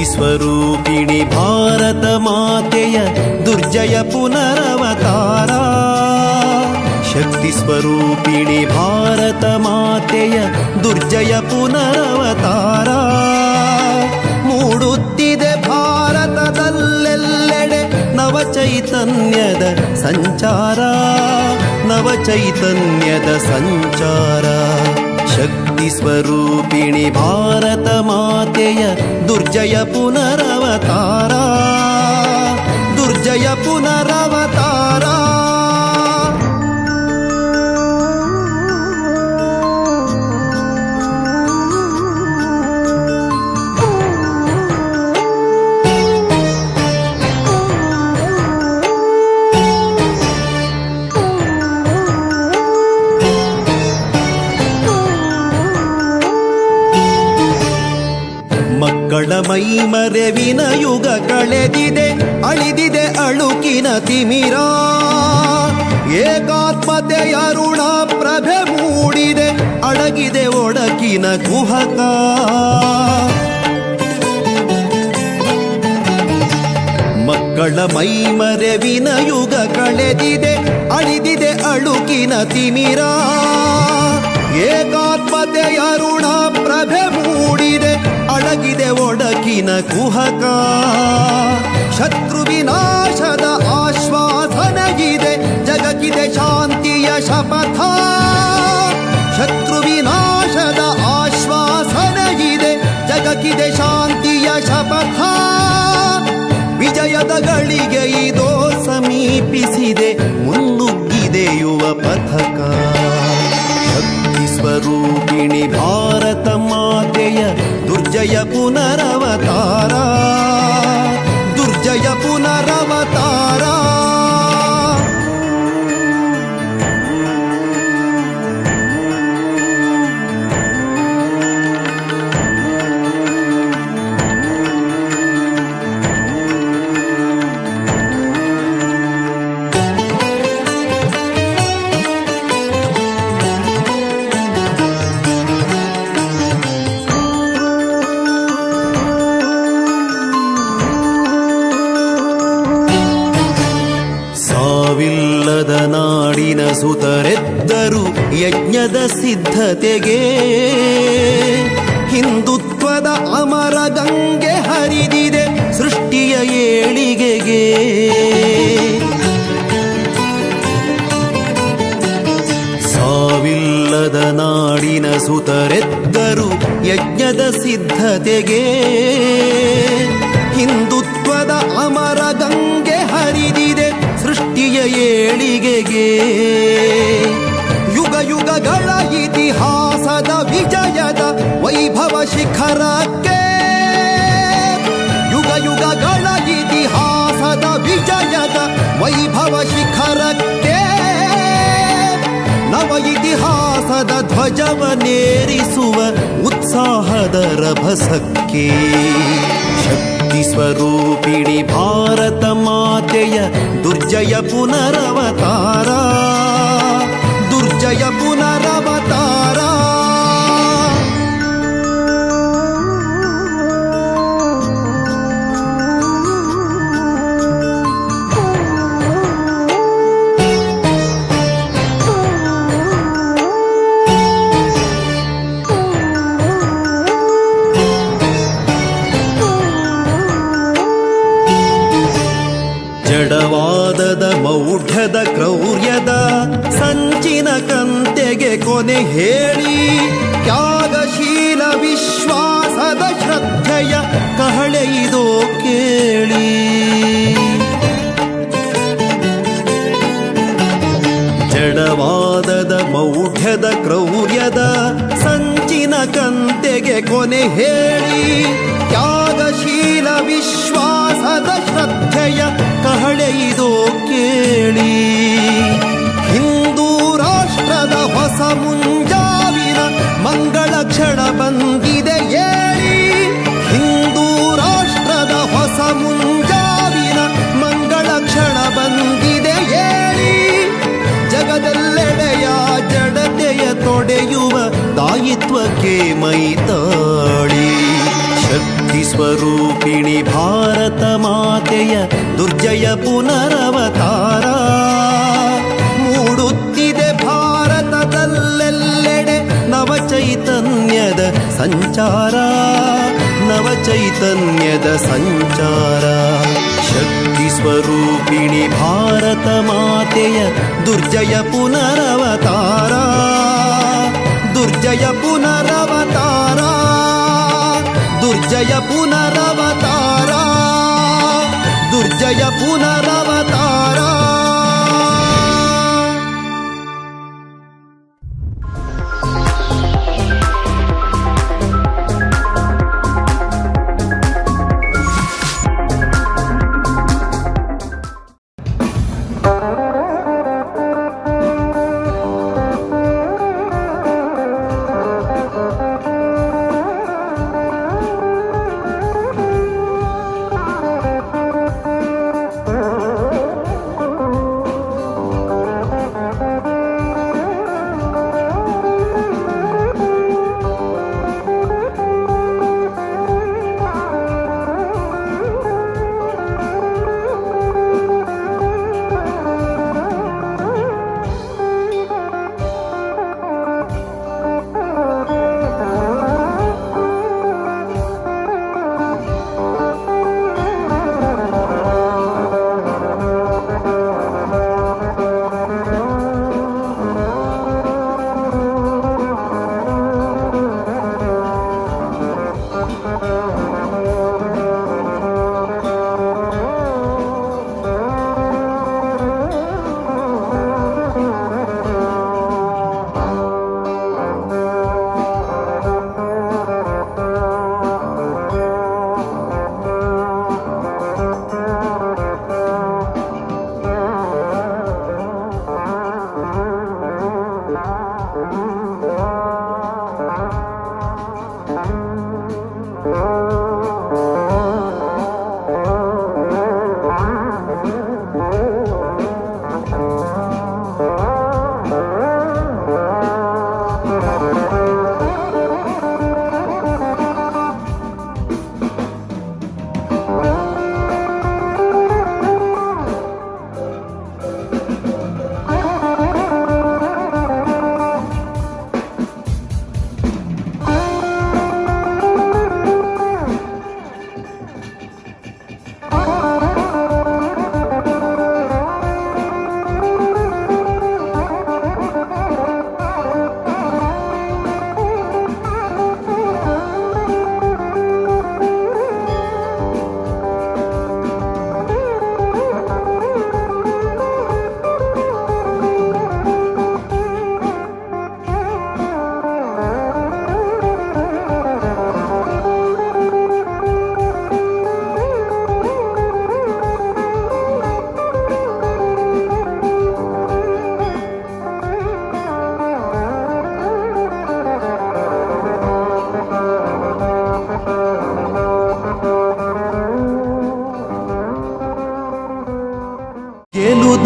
ಸ್ವರೂಪಿಣಿ ಭಾರತ ಮಾತೆಯ ದುರ್ಜಯ ಪುನರವತಾರ. ಶಕ್ತಿ ಸ್ವರೂಪಿಣಿ ಭಾರತ ಮಾತೆಯ ದುರ್ಜಯ ಪುನರವತಾರ. ಮೂಡುತ್ತಿದೆ ಭಾರತದಲ್ಲೆಲ್ಲೆಡೆ ನವಚೈತನ್ಯದ ಸಂಚಾರ, ನವಚೈತನ್ಯದ ಸಂಚಾರ. ಶಕ್ತಿ ಸ್ವರೂಪಿಣಿ ಭಾರತ ಮಾತೆಯ ದುರ್ಜಯ ಪುನರವತಾರ, ದುರ್ಜಯ ಪುನರವತಾರ. ಮಕ್ಕಳ ಮೈಮರೆವಿನ ಯುಗ ಕಳೆದಿದೆ, ಅಳಿದಿದೆ ಅಳುಕಿನ ತಿಮಿರ. ಏಕಾತ್ಮತೆ ಅರುಣ ಪ್ರಭೆ ಮೂಡಿದೆ, ಅಡಗಿದೆ ಒಡಕಿನ ಕುಹಕ. ಮಕ್ಕಳ ಮೈಮರೆವಿನ ಯುಗ ಕಳೆದಿದೆ, ಅಳಿದಿದೆ ಅಳುಕಿನ ತಿಮಿರ. ಏಕಾತ್ಮತೆ ಅರುಣ ಪ್ರಭೆ ಮೂಡಿದೆ, ಅಡಗಿದೆ ಒಡಕಿನ ಕುಹಕ. ಶತ್ರು ವಿನಾಶದ ಆಶ್ವಾಸನೆಗಿದೆ, ಜಗಕ್ಕಿದೆ ಶಾಂತಿಯ ಶಪಥ. ಶತ್ರು ವಿನಾಶದ ಆಶ್ವಾಸನೆಗಿದೆ, ಜಗಕ್ಕಿದೆ ಶಾಂತಿಯ ಶಪಥ. ವಿಜಯದ ಗಳಿಗೆ ಇದೋ ಸಮೀಪಿಸಿದೆ, ಮುನ್ನುಗ್ಗಿದೆ ಯುವ ಪಥಕ. ಸ್ವರೂಪಿಣಿ ಭಾರತ ಮಾತೆಯ ದುರ್ಜಯ ಪುನರವತಾರ, ದುರ್ಜಯ ಪುನರವತಾರ. ಸಾವಿಲ್ಲದ ನಾಡಿನ ಸುತರೆದ್ದರು ಯಜ್ಞದ ಸಿದ್ಧತೆಗೆ. ಹಿಂದುತ್ವದ ಅಮರ ಗಂಗೆ ಹರಿದಿದೆ ಸೃಷ್ಟಿಯ ಏಳಿಗೆಗೆ. ಸಾವಿಲ್ಲದ ನಾಡಿನ ಸುತರೆದ್ದರು ಯಜ್ಞದ ಸಿದ್ಧತೆಗೆ. ಹಿಂದುತ್ವದ ಅಮರ ಗಂಗೆ ಹರಿದಿದೆ ಸೃಷ್ಟಿಯ ಏಳಿಗೆಗೆ. ಯುಗ ಯುಗಗಳ ಇತಿಹಾಸದ ವಿಜಯದ ವೈಭವ ಶಿಖರಕ್ಕೆ. ಯುಗ ಯುಗಗಳ ಇತಿಹಾಸದ ವಿಜಯದ ವೈಭವ ಶಿಖರಕ್ಕೆ. ನವ ಇತಿಹಾಸದ ಧ್ವಜವನೇರಿಸುವ ಉತ್ಸಾಹದ ರಭಸಕ್ಕೆ. ಶಕ್ತಿ ಸ್ವರೂಪಿಣಿ ಭಾರತ ಮಾತೆಯ ದುರ್ಜಯ ಪುನರವತಾರ, ದುರ್ಜಯ ಪುನರವತಾರ. ಜಡವಾದದ ಮೌಢ್ಯದ ಕ್ರೌರ್ಯದ ಸಂಚಿನ ಕಂತೆಗೆ ಕೊನೆ ಹೇಳಿ. ತ್ಯಾಗಶೀಲ ವಿಶ್ವಾಸದ ಶ್ರದ್ಧೆಯ ಕಹಳೆ ಇದೋ ಕೇಳಿ. ಜಡವಾದದ ಮೌಢ್ಯದ ಕ್ರೌರ್ಯದ ಸಂಚಿನ ಕಂತೆಗೆ ಕೊನೆ ಹೇಳಿ. ತ್ಯಾಗಶೀಲ ವಿಶ್ವಾಸದ ಶ್ರದ್ಧೆಯ ಕಹಳೆ ಇದೋ ಕೇಳಿ. ಹಿಂದೂ ರಾಷ್ಟ್ರದ ಹೊಸ ಮುಂಜಾವಿನ ಮಂಗಳ ಕ್ಷಣ ಬಂದಿದೆ ಏಳಿ. ಹಿಂದೂ ರಾಷ್ಟ್ರದ ಹೊಸ ಮುಂಜಾವಿನ ಮಂಗಳ ಕ್ಷಣ ಬಂದಿದೆ ಏಳಿ. ಜಗದೆಲ್ಲೆಡೆಯ ಜಡತೆಯ ತೊಡೆಯುವ ದಾಯಿತ್ವಕ್ಕೆ ಮೈತಾಳಿ. ಶಕ್ತಿ ಶಕ್ತಿ ಸ್ವರೂಪಿಣಿ ಭಾರತ ಮಾತೆಯ ದುರ್ಜಯ ಪುನರವತಾರ ಮೂಡುತ್ತಿದೆ ಭಾರತದಲ್ಲೆಲ್ಲೆಡೆ ನವಚೈತನ್ಯದ ಸಂಚಾರ ನವಚೈತನ್ಯದ ಸಂಚಾರ ಶಕ್ತಿ ಸ್ವರೂಪಿಣಿ ಭಾರತ ಮಾತೆಯ ದುರ್ಜಯ ಪುನರವತಾರ ದುರ್ಜಯ ಪುನರವತಾರ ದುರ್ಜಯ ಪುನರವತಾರ ದುರ್ಜಯ ಪುನರವತಾರ.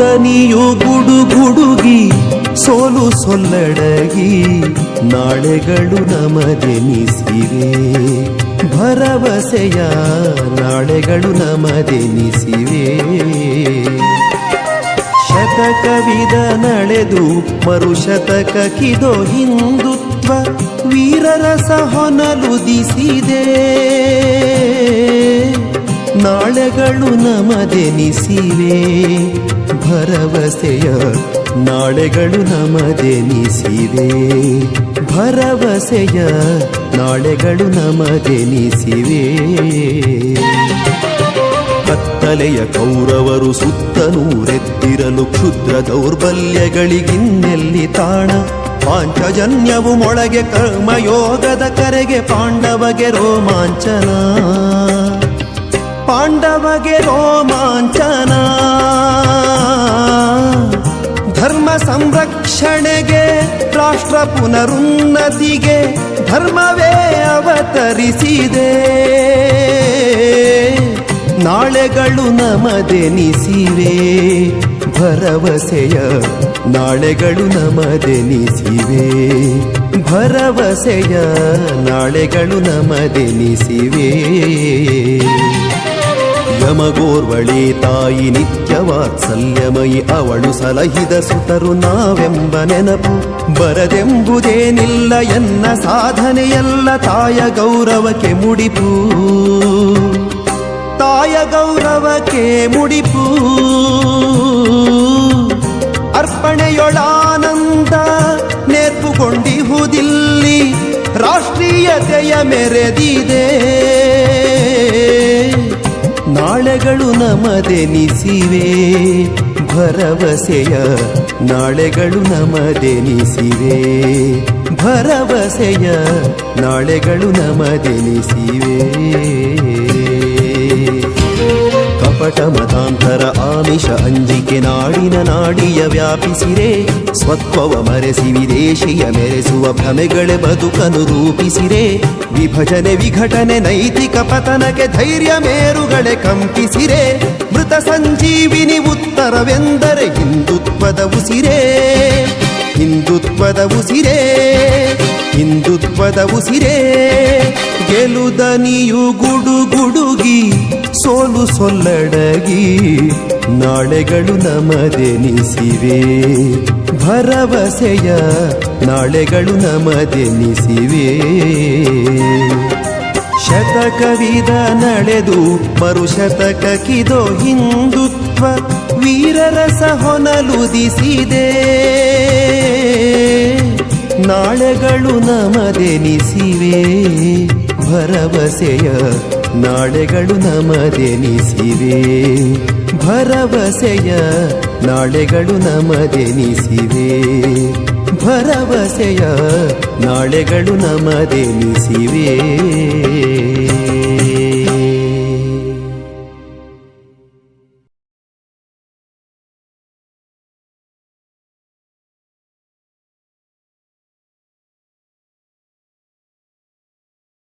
ದನಿಯು ಗುಡುಗುಡುಗಿ ಸೋಲು ಸೊಲ್ಲಡಗಿ ನಾಳೆಗಳು ನಮದೆನಿಸಿವೆ ಭರವಸೆಯ ನಾಳೆಗಳು ನಮದೆನಿಸಿವೆ ಶತಕವಿದ ನಡೆದು ಮರುಶತಕಕ್ಕಿದೋ ಹಿಂದುತ್ವ ವೀರರಸ ಹೊನಲುದಿಸಿದೆ ನಾಳೆಗಳು ನಮದೆನಿಸಿವೆ ಭರವಸೆಯ ನಾಳೆಗಳು ನಮದೆನಿಸಿವೆ ಭರವಸೆಯ ನಾಳೆಗಳು ನಮದೆನಿಸಿವೆ ಕತ್ತಲೆಯ ಕೌರವರು ಸುತ್ತನೂರೆದ್ದಿರಲು ಕ್ಷುದ್ರ ದೌರ್ಬಲ್ಯಗಳಿಗಿನ್ನೆಲ್ಲಿ ತಾಣ ಪಾಂಚಜನ್ಯವು ಮೊಳಗೆ ಕರ್ಮಯೋಗದ ಕರೆಗೆ ಪಾಂಡವಗೆ ರೋಮಾಂಚನ ಪಾಂಡವಗೆ ರೋಮಾಂಚನ ಧರ್ಮ ಸಂರಕ್ಷಣೆಗೆ ರಾಷ್ಟ್ರ ಪುನರುನ್ನತಿಗೆ ಧರ್ಮವೇ ಅವತರಿಸಿದೆ ನಾಳೆಗಳು ನಮದೆನಿಸಿವೆ ಭರವಸೆಯ ನಾಳೆಗಳು ನಮದೆನಿಸಿವೆ ಭರವಸೆಯ ನಾಳೆಗಳು ನಮದೆನಿಸಿವೆ. ಯಮಗೋರ್ವಳಿ ತಾಯಿ ನಿತ್ಯ ವಾತ್ಸಲ್ಯಮಯಿ, ಅವಳು ಸಲಹಿದ ಸುತರು ನಾವೆಂಬ ನೆನಪು. ಬರದೆಂಬುದೇನಿಲ್ಲ ಎನ್ನ ಸಾಧನೆಯೆಲ್ಲ ತಾಯ ಗೌರವಕ್ಕೆ ಮುಡಿಪು. ತಾಯ ಗೌರವಕ್ಕೆ ಮುಡಿಪು. ಅರ್ಪಣೆಯೊಳಾನಂದ ನೇರ್ಪುಗೊಂಡಿಹುದಿಲ್ಲಿ, ರಾಷ್ಟ್ರೀಯತೆಯ ಮೆರೆದಿದೆ. ನಾಳೆಗಳು ನಮದೆನಿಸಿವೆ, ಭರವಸೆಯ ನಾಳೆಗಳು ನಮದೆನಿಸಿವೆ. ಭರವಸೆಯ ನಾಳೆಗಳು ನಮದೆನಿಸಿವೆ. ಕಪಟ ಮತಾಂತರ ಆಮಿಷ ಅಂಜಿಕೆ ನಾಡಿನ ನಾಡಿಯ ವ್ಯಾಪಿಸಿರೆ. ಸ್ವತ್ವವ ಮರೆಸಿ ವಿದೇಶಿಯ ಮೆರೆಸುವ ಭ್ರಮೆಗಳೇ ಬದುಕನ್ನು ರೂಪಿಸಿರೆ. ವಿಭಜನೆ ವಿಘಟನೆ ನೈತಿಕ ಪತನಕ್ಕೆ ಧೈರ್ಯ ಮೇರುಗಳೇ ಕಂಪಿಸಿರೆ. ಮೃತ ಸಂಜೀವಿನಿ ಉತ್ತರವೆಂದರೆ ಹಿಂದುತ್ವದ ಉಸಿರೇ. ಹಿಂದುತ್ವದ ಉಸಿರೇ, ಹಿಂದುತ್ವದ ಉಸಿರೇ. ಗೆಲುದನಿಯು ಗುಡುಗುಡುಗಿ, ಸೋಲು ಸೊಲ್ಲಡಗಿ, ನಾಳೆಗಳು ನಮದೆನಿಸಿವೆ. ಭರವಸೆಯ ನಾಳೆಗಳು ನಮದೆನಿಸಿವೆ. ಶತಕವಿದ ನಡೆದು ಮರುಶತಕಕ್ಕಿದೋ ಹಿಂದುತ್ವ ವೀರರಸ ಹೊನಲುದಿಸಿದೆ. ನಾಳೆಗಳು ನಮದೆನಿಸಿವೆ. ಭರವಸೆಯ ನಾಳೆಗಳು ನಮದೆನಿಸಿವೆ. ಭರವಸೆಯ ನಾಳೆಗಳು ನಮದೆನಿಸಿವೆ. ಭರವಸೆಯ ನಾಳೆಗಳು ನಮದೆನಿಸಿವೆ.